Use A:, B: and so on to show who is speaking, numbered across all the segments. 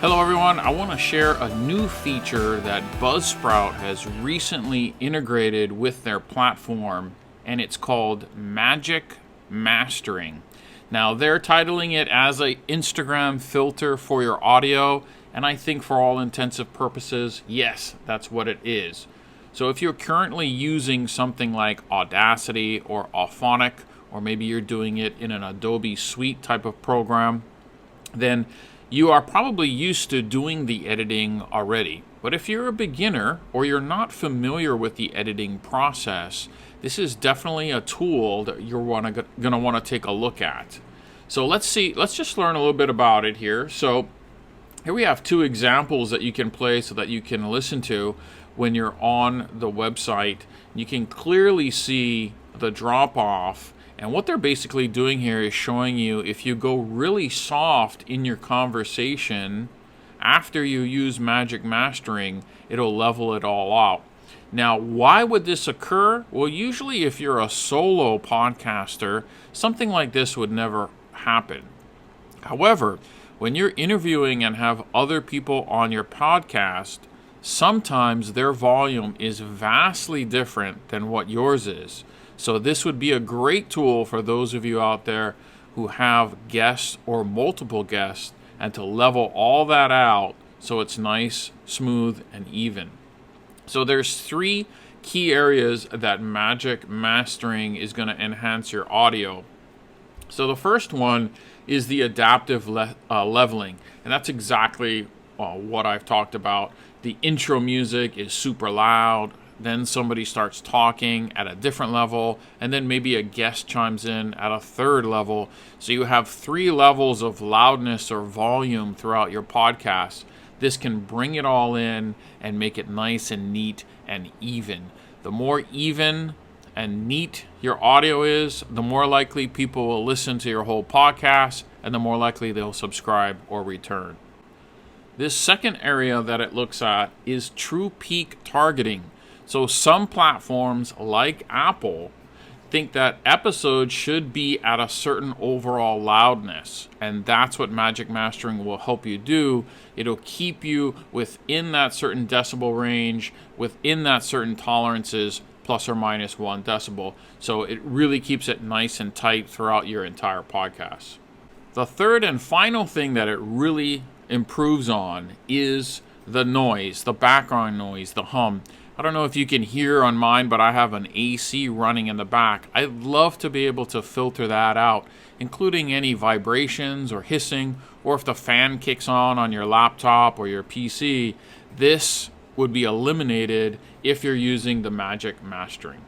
A: Hello everyone, I want to share a new feature that Buzzsprout has recently integrated with their platform, and it's called Magic Mastering. Now they're titling it as an Instagram filter for your audio, and I think for all intensive purposes, yes, that's what it is. So if you're currently using something like Audacity or Auphonic, or maybe you're doing it in an Adobe Suite type of program, then you are probably used to doing the editing already. But if you're a beginner or you're not familiar with the editing process, this is definitely a tool that you're going to want to take a look at. So let's just learn a little bit about it here. So here we have two examples that you can play so that you can listen to when you're on the website. You can clearly see the drop off. And what they're basically doing here is showing you if you go really soft in your conversation, after you use Magic Mastering, it'll level it all out. Now, why would this occur? Well, usually if you're a solo podcaster, something like this would never happen. However, when you're interviewing and have other people on your podcast, sometimes their volume is vastly different than what yours is. So this would be a great tool for those of you out there who have guests or multiple guests, and to level all that out so it's nice, smooth, and even. So there's three key areas that Magic Mastering is going to enhance your audio. So the first one is the adaptive leveling, and that's exactly what I've talked about. The intro music is super loud. Then somebody starts talking at a different level, and then maybe a guest chimes in at a third level. So you have three levels of loudness or volume throughout your podcast. This can bring it all in and make it nice and neat and even. The more even and neat your audio is, the more likely people will listen to your whole podcast, and the more likely they'll subscribe or return. This second area that it looks at is true peak targeting. So some platforms like Apple think that episodes should be at a certain overall loudness, and that's what Magic Mastering will help you do. It'll keep you within that certain decibel range, within that certain tolerances, plus or minus 1 decibel. So it really keeps it nice and tight throughout your entire podcast. The third and final thing that it really improves on is the noise, the background noise, the hum. I don't know if you can hear on mine, but I have an AC running in the back. I'd love to be able to filter that out, including any vibrations or hissing, or if the fan kicks on your laptop or your PC. This would be eliminated if you're using the Magic Mastering.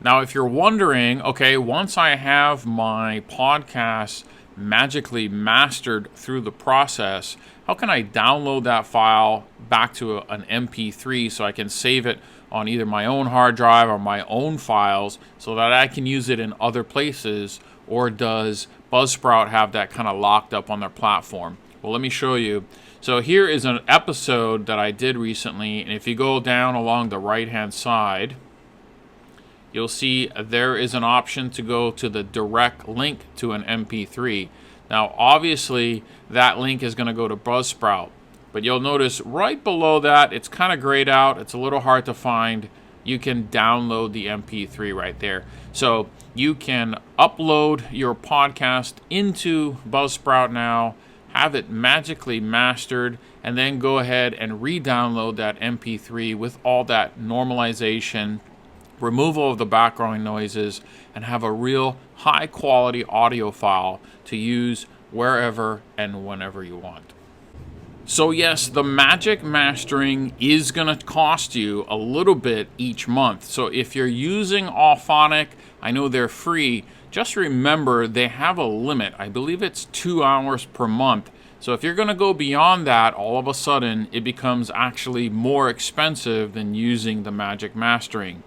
A: Now, if you're wondering, okay, once I have my podcast magically mastered through the process, how can I download that file back to an MP3 so I can save it on either my own hard drive or my own files so that I can use it in other places? Or does Buzzsprout have that kind of locked up on their platform? Well, let me show you. So here is an episode that I did recently, and if you go down along the right hand side, you'll see there is an option to go to the direct link to an MP3. Now, obviously, that link is going to go to Buzzsprout, but you'll notice right below that, it's kind of grayed out. It's a little hard to find. You can download the MP3 right there. So you can upload your podcast into Buzzsprout now, have it magically mastered, and then go ahead and re-download that MP3 with all that normalization, removal of the background noises, and have a real high quality audio file to use wherever and whenever you want. So yes, the Magic Mastering is going to cost you a little bit each month. So if you're using Auphonic, I know they're free. Just remember they have a limit. I believe it's 2 hours per month. So if you're going to go beyond that, all of a sudden it becomes actually more expensive than using the Magic Mastering.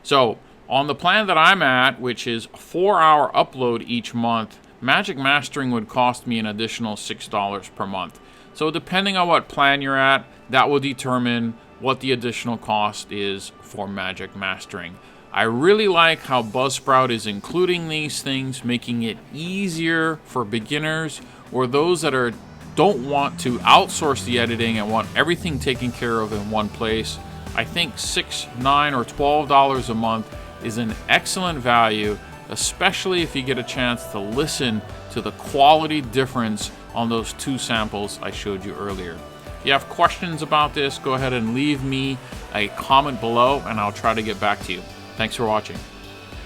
A: So on the plan that I'm at, which is a 4-hour upload each month, Magic Mastering would cost me an additional $6 per month. So depending on what plan you're at, that will determine what the additional cost is for Magic Mastering. I really like how Buzzsprout is including these things, making it easier for beginners or those that are don't want to outsource the editing and want everything taken care of in one place, I think $6, $9, or $12 a month is an excellent value, especially if you get a chance to listen to the quality difference on those 2 samples I showed you earlier. If you have questions about this, go ahead and leave me a comment below and I'll try to get back to you. Thanks for watching.